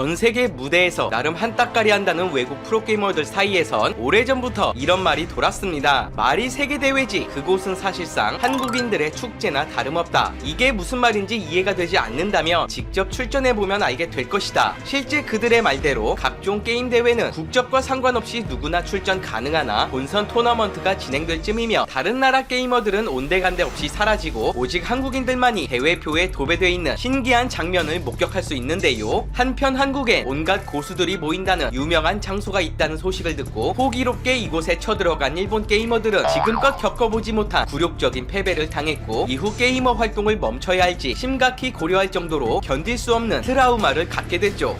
전세계 무대에서 나름 한따까리 한다는 외국 프로게이머들 사이에선 오래전부터 이런 말이 돌았습니다. 말이 세계대회지 그곳은 사실상 한국인들의 축제나 다름없다. 이게 무슨 말인지 이해가 되지 않는다면 직접 출전해보면 알게 될 것이다. 실제 그들의 말대로 각종 게임 대회는 국적과 상관없이 누구나 출전 가능하나 본선 토너먼트가 진행될 쯤이며 다른 나라 게이머들은 온데간데 없이 사라지고 오직 한국인들만이 대회표에 도배되어 있는 신기한 장면을 목격할 수 있는데요. 한편 한국엔 온갖 고수들이 모인다는 유명한 장소가 있다는 소식을 듣고 호기롭게 이곳에 쳐들어간 일본 게이머들은 지금껏 겪어보지 못한 굴욕적인 패배를 당했고 이후 게이머 활동을 멈춰야 할지 심각히 고려할 정도로 견딜 수 없는 트라우마를 갖게 됐죠.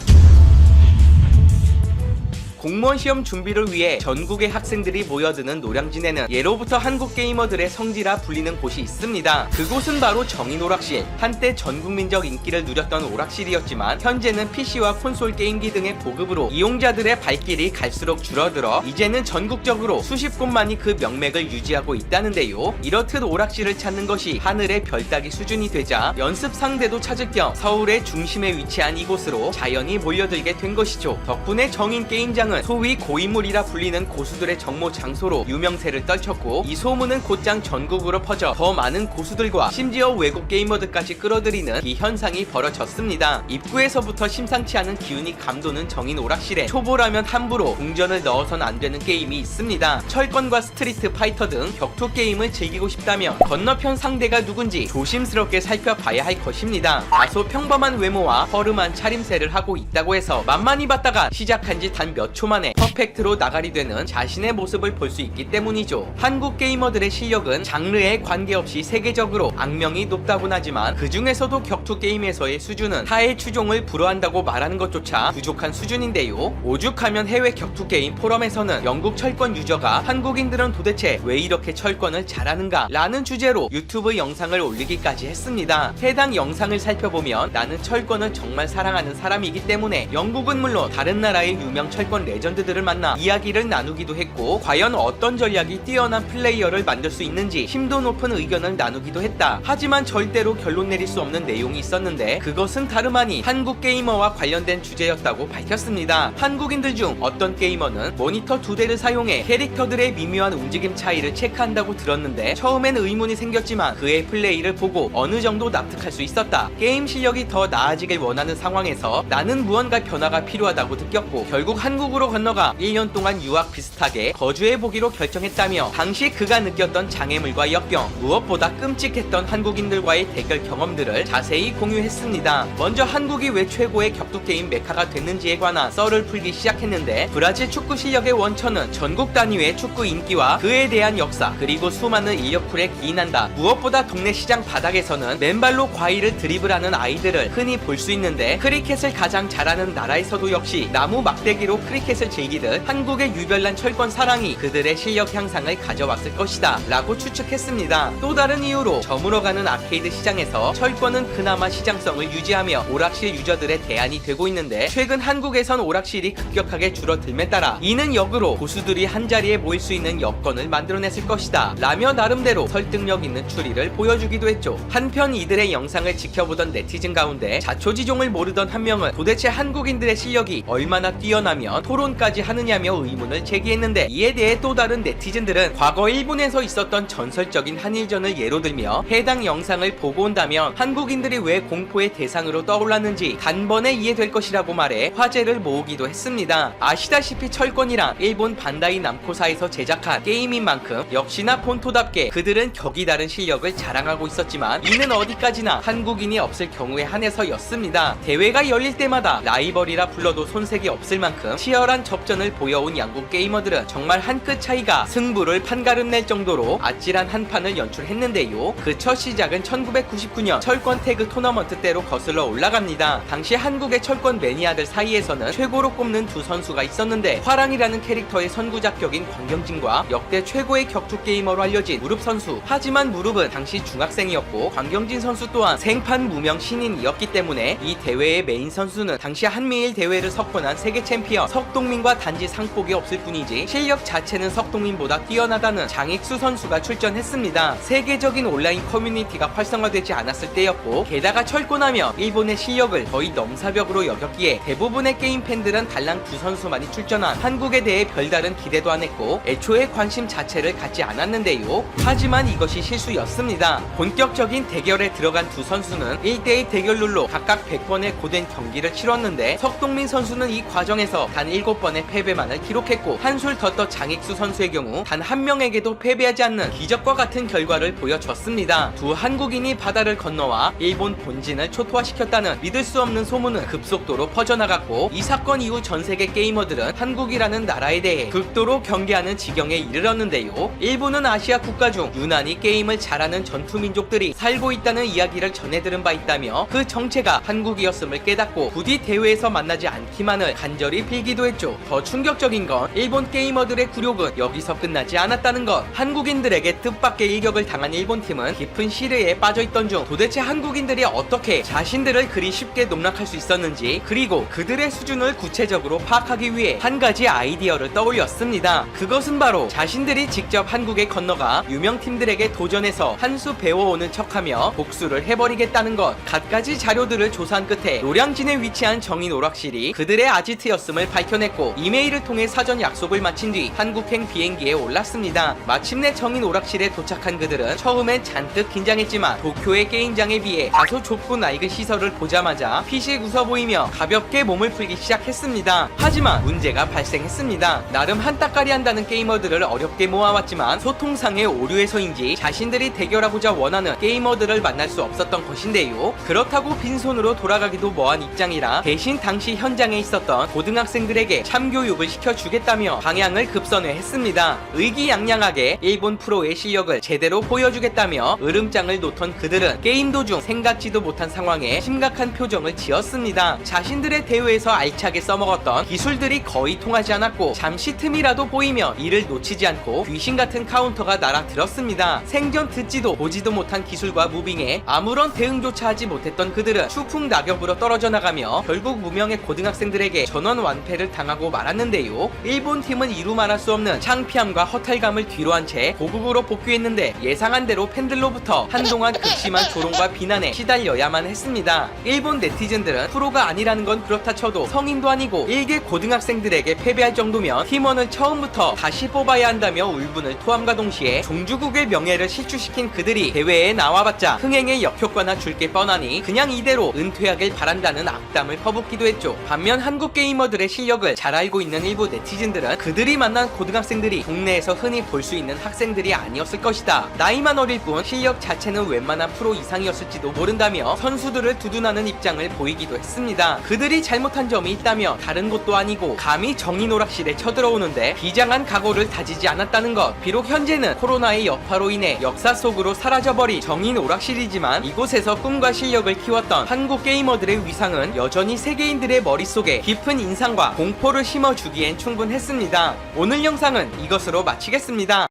공무원 시험 준비를 위해 전국의 학생들이 모여드는 노량진에는 예로부터 한국 게이머들의 성지라 불리는 곳이 있습니다. 그곳은 바로 정인 오락실. 한때 전국민적 인기를 누렸던 오락실이었지만 현재는 PC와 콘솔 게임기 등의 보급으로 이용자들의 발길이 갈수록 줄어들어 이제는 전국적으로 수십 곳만이 그 명맥을 유지하고 있다는데요. 이렇듯 오락실을 찾는 것이 하늘의 별 따기 수준이 되자 연습 상대도 찾을 겸 서울의 중심에 위치한 이곳으로 자연히 몰려들게 된 것이죠. 덕분에 정인 게임장 소위 고인물이라 불리는 고수들의 정모 장소로 유명세를 떨쳤고 이 소문은 곧장 전국으로 퍼져 더 많은 고수들과 심지어 외국 게이머들까지 끌어들이는 이 현상이 벌어졌습니다. 입구에서부터 심상치 않은 기운이 감도는 정인 오락실에 초보라면 함부로 동전을 넣어선 안 되는 게임이 있습니다. 철권과 스트리트 파이터 등 격투 게임을 즐기고 싶다면 건너편 상대가 누군지 조심스럽게 살펴봐야 할 것입니다. 다소 평범한 외모와 허름한 차림새를 하고 있다고 해서 만만히 봤다가 시작한 지 단 몇 초 만에 퍼펙트로 나가리 되는 자신의 모습을 볼 수 있기 때문이죠. 한국 게이머들의 실력은 장르에 관계없이 세계적으로 악명이 높다곤 하지만 그 중에서도 격투 게임에서의 수준은 타의 추종을 불허한다고 말하는 것조차 부족한 수준인데요. 오죽하면 해외 격투 게임 포럼에서는 영국 철권 유저가 한국인들은 도대체 왜 이렇게 철권을 잘하는가 라는 주제로 유튜브 영상을 올리기까지 했습니다. 해당 영상을 살펴보면 나는 철권을 정말 사랑하는 사람이기 때문에 영국은 물론 다른 나라의 유명 철권 레전드들을 만나 이야기를 나누기도 했고 과연 어떤 전략이 뛰어난 플레이어를 만들 수 있는지 심도 높은 의견을 나누기도 했다. 하지만 절대로 결론 내릴 수 없는 내용이 있었는데 그것은 다름 아닌 한국 게이머와 관련된 주제였다고 밝혔습니다. 한국인들 중 어떤 게이머는 모니터 2대를 사용해 캐릭터들의 미묘한 움직임 차이를 체크한다고 들었는데 처음엔 의문이 생겼지만 그의 플레이를 보고 어느 정도 납득할 수 있었다. 게임 실력이 더 나아지길 원하는 상황에서 나는 무언가 변화가 필요하다고 느꼈고 결국 한국으로 건너가 1년 동안 유학 비슷하게 거주해보기로 결정했다며 당시 그가 느꼈던 장애물과 역경, 무엇보다 끔찍했던 한국인들과의 대결 경험들을 자세히 공유했습니다. 먼저 한국이 왜 최고의 격투게임 메카가 됐는지에 관한 썰을 풀기 시작했는데 브라질 축구 실력의 원천은 전국 단위의 축구 인기와 그에 대한 역사 그리고 수많은 인력풀에 기인한다. 무엇보다 동네 시장 바닥에서는 맨발로 과일을 드리블하는 아이들을 흔히 볼 수 있는데 크리켓을 가장 잘하는 나라에서도 역시 나무 막대기로 크리켓을 즐기듯 한국의 유별난 철권 사랑이 그들의 실력 향상을 가져왔을 것이다 라고 추측했습니다. 또 다른 이유로 저물어가는 아케이드 시장에서 철권은 그나마 시장성을 유지하며 오락실 유저들의 대안이 되고 있는데 최근 한국에선 오락실이 급격하게 줄어들매 따라 이는 역으로 고수들이 한자리에 모일 수 있는 여건을 만들어냈을 것이다 라며 나름대로 설득력 있는 추리를 보여주기도 했죠. 한편 이들의 영상을 지켜보던 네티즌 가운데 자초지종을 모르던 한 명은 도대체 한국인들의 실력이 얼마나 뛰어나면 토론까지 하느냐며 의문을 제기했는데 이에 대해 또 다른 네티즌들은 과거 일본에서 있었던 전설적인 한일전을 예로 들며 해당 영상을 보고 온다면 한국인들이 왜 공포의 대상으로 떠올랐는지 단번에 이해될 것이라고 말해 화제를 모으기도 했습니다. 아시다시피 철권이랑 일본 반다이 남코사에서 제작한 게임인 만큼 역시나 본토답게 그들은 격이 다른 실력을 자랑하고 있었지만 이는 어디까지나 한국인이 없을 경우에 한해서였습니다. 대회가 열릴 때마다 라이벌이라 불러도 손색이 없을 만큼 치열한 접전을 보여온 양국 게이머들은 정말 한 끗 차이가 승부를 판가름 낼 정도로 아찔한 한판을 연출했는데요. 그 첫 시작은 1999년 철권 태그 토너먼트 때로 거슬러 올라갑니다. 당시 한국의 철권 매니아들 사이에서는 최고로 꼽는 두 선수가 있었는데 화랑이라는 캐릭터의 선구자격인 광경진과 역대 최고의 격투 게이머로 알려진 무릎 선수. 하지만 무릎은 당시 중학생이었고 광경진 선수 또한 생판 무명 신인이었기 때문에 이 대회의 메인 선수는 당시 한미일 대회를 석권한 세계 챔피언 석동민과 단지 상폭이 없을 뿐이지 실력 자체는 석동민보다 뛰어나다는 장익수 선수가 출전했습니다. 세계적인 온라인 커뮤니티가 활성화되지 않았을 때였고, 게다가 철권하며 일본의 실력을 거의 넘사벽으로 여겼기에 대부분의 게임 팬들은 달랑 두 선수만이 출전한 한국에 대해 별다른 기대도 안 했고 애초에 관심 자체를 갖지 않았는데요. 하지만 이것이 실수였습니다. 본격적인 대결에 들어간 두 선수는 1대1 대결 룰로 각각 100번의 고된 경기를 치렀는데, 석동민 선수는 이 과정에서 단 7번의 패배만을 기록했고, 한술 더 떠 장익수 선수의 경우 단 한 명에게도 패배하지 않는 기적과 같은 결과를 보여줬습니다. 두 한국인이 바다를 건너와 일본 본진을 초토화시켰다는 믿을 수 없는 소문은 급속도로 퍼져나갔고, 이 사건 이후 전 세계 게이머들은 한국이라는 나라에 대해 극도로 경계하는 지경에 이르렀는데요. 일본은 아시아 국가 중 유난히 게임을 잘하는 전투민족들이 살고 있다는 이야기를 전해 들은 바 있다며, 그 정체가 한국이었음을 깨닫고 부디 대회에서 만나지 않기만을 간절히 빌기도 했죠. 더 충격적인 건 일본 게이머들의 굴욕은 여기서 끝나지 않았다는 것. 한국인들에게 뜻밖의 일격을 당한 일본팀은 깊은 시르에 빠져있던 중 도대체 한국인들이 어떻게 자신들을 그리 쉽게 농락할 수 있었는지, 그리고 그들의 수준을 구체적으로 파악하기 위해 한 가지 아이디어를 떠올렸습니다. 그것은 바로 자신들이 직접 한국에 건너가 유명팀들에게 도전해서 한 수 배워오는 척하며 복수를 해버리겠다는 것. 갖가지 자료들을 조사한 끝에 노량진에 위치한 정인 오락실이 그들의 아지트였음을 밝혀냈고, 이메일을 통해 사전 약속을 마친 뒤 한국행 비행기에 올랐습니다. 마침내 정인 오락실에 도착한 그들은 처음엔 잔뜩 긴장했지만 도쿄의 게임장에 비해 다소 좁고 낡은 시설을 보자마자 피식 웃어 보이며 가볍게 몸을 풀기 시작했습니다. 하지만 문제가 발생했습니다. 나름 한따까리 한다는 게이머들을 어렵게 모아왔지만 소통상의 오류에서인지 자신들이 대결하고자 원하는 게이머들을 만날 수 없었던 것인데요. 그렇다고 빈손으로 돌아가기도 뭐한 입장이라 대신 당시 현장에 있었던 고등학생들에게 참교육을 시켜주겠다며 방향을 급선회했습니다. 의기양양하게 일본 프로의 실력을 제대로 보여주겠다며 으름장을 놓던 그들은 게임 도중 생각지도 못한 상황에 심각한 표정을 지었습니다. 자신들의 대회에서 알차게 써먹었던 기술들이 거의 통하지 않았고, 잠시 틈이라도 보이며 이를 놓치지 않고 귀신같은 카운터가 날아들었습니다. 생전 듣지도 보지도 못한 기술과 무빙에 아무런 대응조차 하지 못했던 그들은 추풍 낙엽으로 떨어져 나가며 결국 무명의 고등학생들에게 전원 완패를 당하고 말았는데요. 일본 팀은 이루 말할 수 없는 창피함과 허탈감을 뒤로한 채 고국으로 복귀했는데, 예상한 대로 팬들로부터 한동안 극심한 조롱과 비난에 시달려야만 했습니다. 일본 네티즌들은 프로가 아니라는 건 그렇다 쳐도 성인도 아니고 일개 고등학생들에게 패배할 정도면 팀원을 처음부터 다시 뽑아야 한다며 울분을 토함과 동시에 종주국의 명예를 실추시킨 그들이 대회에 나와봤자 흥행에 역효과나 줄 게 뻔하니 그냥 이대로 은퇴하길 바란다는 악담을 퍼붓기도 했죠. 반면 한국 게이머들의 실력을 잘 알고 있는 일부 네티즌들은 그들이 만난 고등학생들이 국내에서 흔히 볼 수 있는 학생들이 아니었을 것이다. 나이만 어릴 뿐 실력 자체는 웬만한 프로 이상이었을지도 모른다며 선수들을 두둔하는 입장을 보이기도 했습니다. 그들이 잘못한 점이 있다며 다른 곳도 아니고 감히 정인 오락실에 쳐들어오는데 비장한 각오를 다지지 않았다는 것. 비록 현재는 코로나의 여파로 인해 역사 속으로 사라져버린 정인 오락실이지만, 이곳에서 꿈과 실력을 키웠던 한국 게이머들의 위상은 여전히 세계인들의 머릿속에 깊은 인상과 공포를 심어주기엔 충분했습니다. 오늘 영상은 이것으로 마치겠습니다.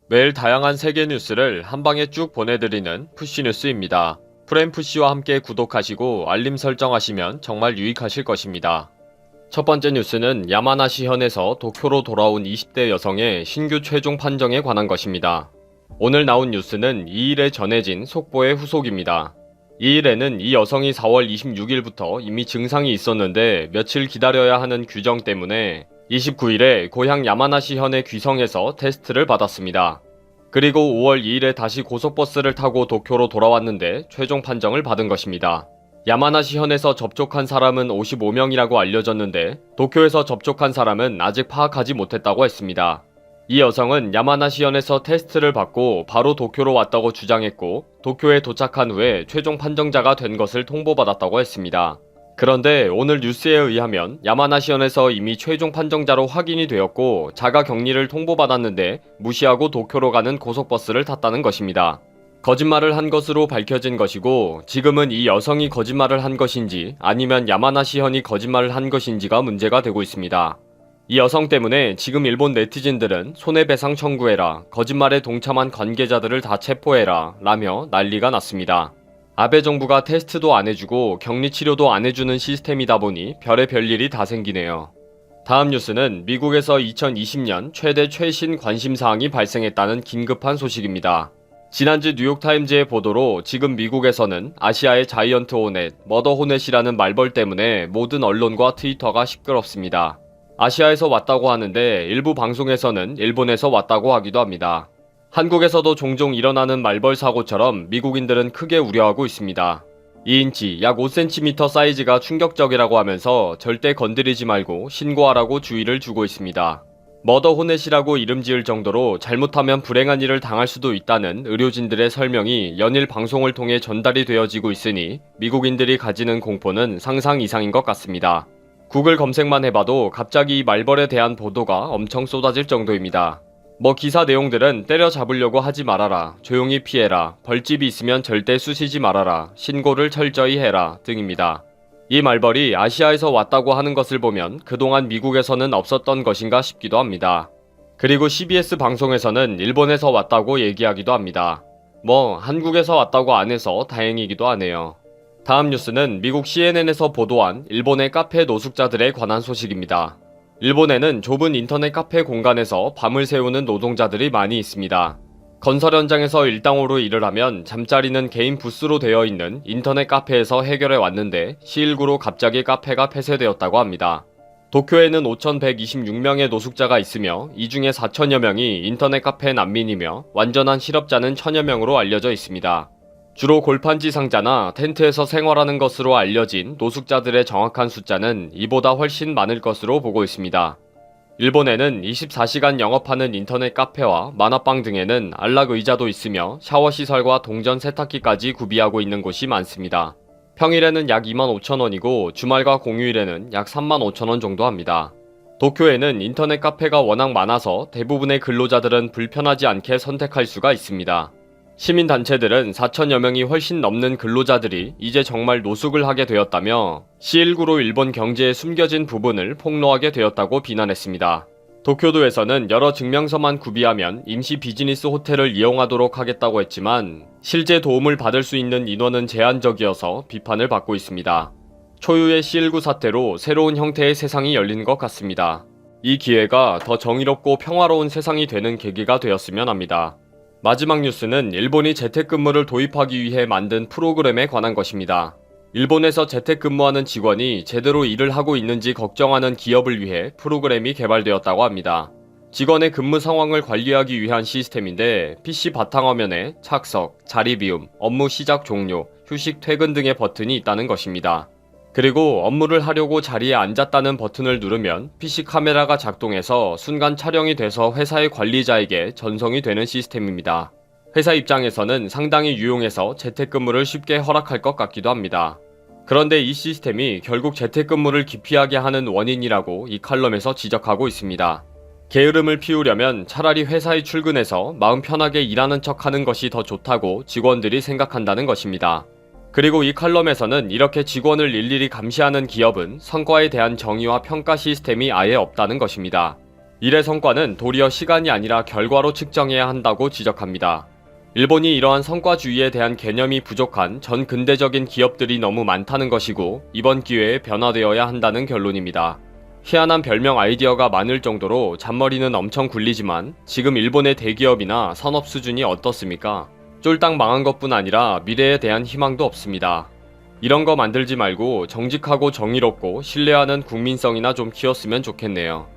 매일 다양한 세계 뉴스를 한 방에 쭉 보내드리는 푸시뉴스입니다. 프렘푸시와 함께 구독하시고 알림 설정하시면 정말 유익하실 것입니다. 첫 번째 뉴스는 야마나시현에서 도쿄로 돌아온 20대 여성의 신규 최종 판정에 관한 것입니다. 오늘 나온 뉴스는 2일에 전해진 속보의 후속입니다. 2일에는 이 여성이 4월 26일부터 이미 증상이 있었는데 며칠 기다려야 하는 규정 때문에 29일에 고향 야마나시현의 귀성에서 테스트를 받았습니다. 그리고 5월 2일에 다시 고속버스를 타고 도쿄로 돌아왔는데 최종 판정을 받은 것입니다. 야마나시현에서 접촉한 사람은 55명이라고 알려졌는데 도쿄에서 접촉한 사람은 아직 파악하지 못했다고 했습니다. 이 여성은 야마나시현에서 테스트를 받고 바로 도쿄로 왔다고 주장했고, 도쿄에 도착한 후에 최종 판정자가 된 것을 통보받았다고 했습니다. 그런데 오늘 뉴스에 의하면 야마나시현에서 이미 최종 판정자로 확인이 되었고 자가 격리를 통보받았는데 무시하고 도쿄로 가는 고속버스를 탔다는 것입니다. 거짓말을 한 것으로 밝혀진 것이고, 지금은 이 여성이 거짓말을 한 것인지 아니면 야마나시현이 거짓말을 한 것인지가 문제가 되고 있습니다. 이 여성 때문에 지금 일본 네티즌들은 손해배상 청구해라, 거짓말에 동참한 관계자들을 다 체포해라 라며 난리가 났습니다. 아베 정부가 테스트도 안 해주고 격리 치료도 안 해주는 시스템이다 보니 별의 별일이 다 생기네요. 다음 뉴스는 미국에서 2020년 최대 최신 관심사항이 발생했다는 긴급한 소식입니다. 지난주 뉴욕타임즈의 보도로 지금 미국에서는 아시아의 자이언트 호넷, 머더 호넷이라는 말벌 때문에 모든 언론과 트위터가 시끄럽습니다. 아시아에서 왔다고 하는데 일부 방송에서는 일본에서 왔다고 하기도 합니다. 한국에서도 종종 일어나는 말벌 사고처럼 미국인들은 크게 우려하고 있습니다. 2인치 약 5cm 사이즈가 충격적이라고 하면서 절대 건드리지 말고 신고하라고 주의를 주고 있습니다. 머더 호넷이라고 이름 지을 정도로 잘못하면 불행한 일을 당할 수도 있다는 의료진들의 설명이 연일 방송을 통해 전달이 되어지고 있으니 미국인들이 가지는 공포는 상상 이상인 것 같습니다. 구글 검색만 해봐도 갑자기 이 말벌에 대한 보도가 엄청 쏟아질 정도입니다. 기사 내용들은 때려잡으려고 하지 말아라, 조용히 피해라, 벌집이 있으면 절대 쑤시지 말아라, 신고를 철저히 해라 등입니다. 이 말벌이 아시아에서 왔다고 하는 것을 보면 그동안 미국에서는 없었던 것인가 싶기도 합니다. 그리고 CBS 방송에서는 일본에서 왔다고 얘기하기도 합니다. 한국에서 왔다고 안 해서 다행이기도 하네요. 다음 뉴스는 미국 CNN에서 보도한 일본의 카페 노숙자들에 관한 소식입니다. 일본에는 좁은 인터넷 카페 공간에서 밤을 새우는 노동자들이 많이 있습니다. 건설 현장에서 일당으로 일을 하면 잠자리는 개인 부스로 되어 있는 인터넷 카페에서 해결해 왔는데 시일구로 갑자기 카페가 폐쇄되었다고 합니다. 도쿄에는 5,126명의 노숙자가 있으며 이 중에 4,000여 명이 인터넷 카페 난민이며 완전한 실업자는 1,000여 명으로 알려져 있습니다. 주로 골판지 상자나 텐트에서 생활하는 것으로 알려진 노숙자들의 정확한 숫자는 이보다 훨씬 많을 것으로 보고 있습니다. 일본에는 24시간 영업하는 인터넷 카페와 만화방 등에는 안락 의자도 있으며 샤워 시설과 동전 세탁기까지 구비하고 있는 곳이 많습니다. 평일에는 약 25,000원이고 주말과 공휴일에는 약 35,000원 정도 합니다. 도쿄에는 인터넷 카페가 워낙 많아서 대부분의 근로자들은 불편하지 않게 선택할 수가 있습니다. 시민단체들은 4,000여 명이 훨씬 넘는 근로자들이 이제 정말 노숙을 하게 되었다며 C19로 일본 경제에 숨겨진 부분을 폭로하게 되었다고 비난했습니다. 도쿄도에서는 여러 증명서만 구비하면 임시 비즈니스 호텔을 이용하도록 하겠다고 했지만 실제 도움을 받을 수 있는 인원은 제한적이어서 비판을 받고 있습니다. 초유의 C19 사태로 새로운 형태의 세상이 열린 것 같습니다. 이 기회가 더 정의롭고 평화로운 세상이 되는 계기가 되었으면 합니다. 마지막 뉴스는 일본이 재택근무를 도입하기 위해 만든 프로그램에 관한 것입니다. 일본에서 재택근무하는 직원이 제대로 일을 하고 있는지 걱정하는 기업을 위해 프로그램이 개발되었다고 합니다. 직원의 근무 상황을 관리하기 위한 시스템인데 PC 바탕화면에 착석, 자리 비움, 업무 시작 종료, 휴식 퇴근 등의 버튼이 있다는 것입니다. 그리고 업무를 하려고 자리에 앉았다는 버튼을 누르면 PC 카메라가 작동해서 순간 촬영이 돼서 회사의 관리자에게 전송이 되는 시스템입니다. 회사 입장에서는 상당히 유용해서 재택근무를 쉽게 허락할 것 같기도 합니다. 그런데 이 시스템이 결국 재택근무를 기피하게 하는 원인이라고 이 칼럼에서 지적하고 있습니다. 게으름을 피우려면 차라리 회사에 출근해서 마음 편하게 일하는 척하는 것이 더 좋다고 직원들이 생각한다는 것입니다. 그리고 이 칼럼에서는 이렇게 직원을 일일이 감시하는 기업은 성과에 대한 정의와 평가 시스템이 아예 없다는 것입니다. 일의 성과는 도리어 시간이 아니라 결과로 측정해야 한다고 지적합니다. 일본이 이러한 성과주의에 대한 개념이 부족한 전 근대적인 기업들이 너무 많다는 것이고 이번 기회에 변화되어야 한다는 결론입니다. 희한한 별명 아이디어가 많을 정도로 잔머리는 엄청 굴리지만 지금 일본의 대기업이나 산업 수준이 어떻습니까? 쫄딱 망한 것뿐 아니라 미래에 대한 희망도 없습니다. 이런 거 만들지 말고 정직하고 정의롭고 신뢰하는 국민성이나 좀 키웠으면 좋겠네요.